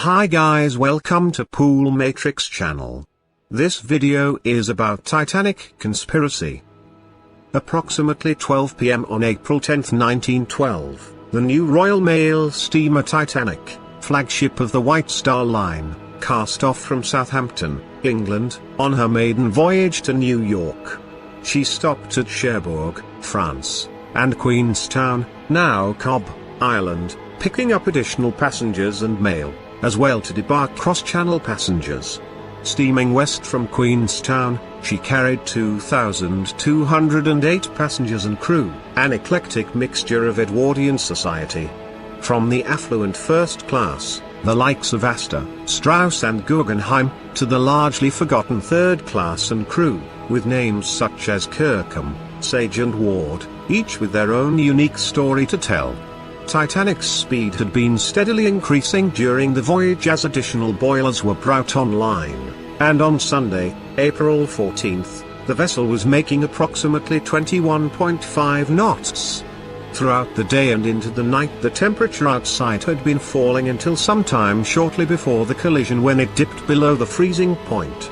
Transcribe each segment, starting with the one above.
Hi guys, welcome to Pool Matrix channel. This video is about Titanic conspiracy. Approximately 12 p.m. on April 10, 1912, the new Royal Mail steamer Titanic, flagship of the White Star Line, cast off from Southampton, England, on her maiden voyage to New York. She stopped at Cherbourg, France, and Queenstown, now Cobb Island, picking up additional passengers and mail, as well to debark cross-channel passengers. Steaming west from Queenstown, she carried 2,208 passengers and crew, an eclectic mixture of Edwardian society. From the affluent first class, the likes of Astor, Strauss and Guggenheim, to the largely forgotten third class and crew, with names such as Kirkham, Sage and Ward, each with their own unique story to tell. Titanic's speed had been steadily increasing during the voyage as additional boilers were brought online, and on Sunday, April 14th, the vessel was making approximately 21.5 knots. Throughout the day and into the night the temperature outside had been falling until sometime shortly before the collision when it dipped below the freezing point.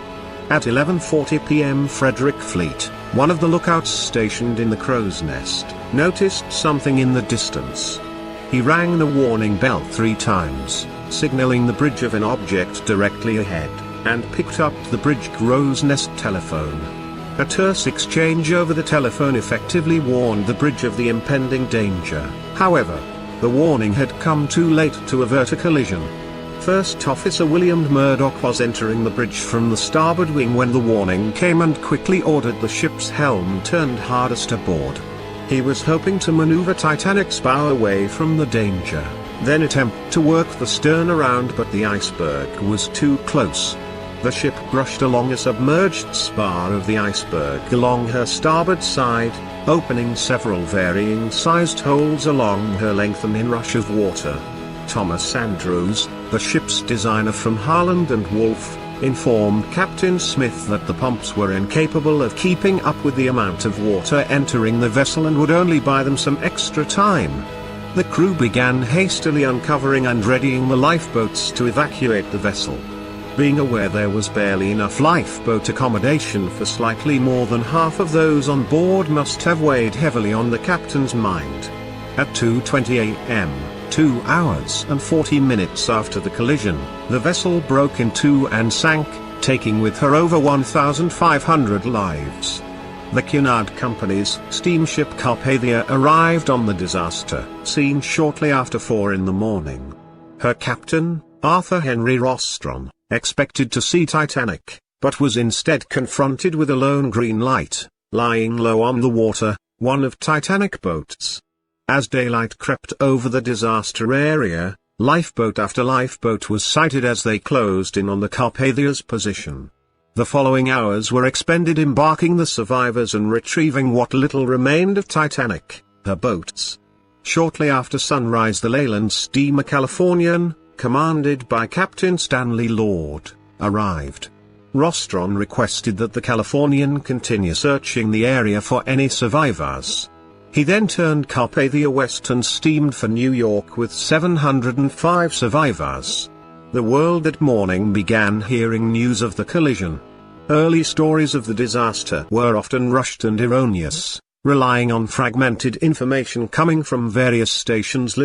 At 11:40 p.m. Frederick Fleet, one of the lookouts stationed in the crow's nest, noticed something in the distance. He rang the warning bell 3 times, signaling the bridge of an object directly ahead, and picked up the bridge crow's nest telephone. A terse exchange over the telephone effectively warned the bridge of the impending danger. However, the warning had come too late to avert a collision. First Officer William Murdoch was entering the bridge from the starboard wing when the warning came and quickly ordered the ship's helm turned hardest aboard. He was hoping to maneuver Titanic's bow away from the danger, then attempt to work the stern around, but the iceberg was too close. The ship brushed along a submerged spar of the iceberg along her starboard side, opening several varying-sized holes along her length and inrush of water. Thomas Andrews, the ship's designer from Harland and Wolff, informed Captain Smith that the pumps were incapable of keeping up with the amount of water entering the vessel and would only buy them some extra time. The crew began hastily uncovering and readying the lifeboats to evacuate the vessel. Being aware there was barely enough lifeboat accommodation for slightly more than half of those on board must have weighed heavily on the captain's mind. At 2:20 a.m., 2 hours and 40 minutes after the collision, the vessel broke in two and sank, taking with her over 1,500 lives. The Cunard Company's steamship Carpathia arrived on the disaster scene shortly after 4 in the morning. Her captain, Arthur Henry Rostron, expected to see Titanic, but was instead confronted with a lone green light, lying low on the water, one of Titanic boats. As daylight crept over the disaster area, lifeboat after lifeboat was sighted as they closed in on the Carpathia's position. The following hours were expended embarking the survivors and retrieving what little remained of Titanic, her boats. Shortly after sunrise the Leyland steamer Californian, commanded by Captain Stanley Lord, arrived. Rostron requested that the Californian continue searching the area for any survivors. He then turned Carpathia west and steamed for New York with 705 survivors. The world at morning began hearing news of the collision. Early stories of the disaster were often rushed and erroneous, relying on fragmented information coming from various stations.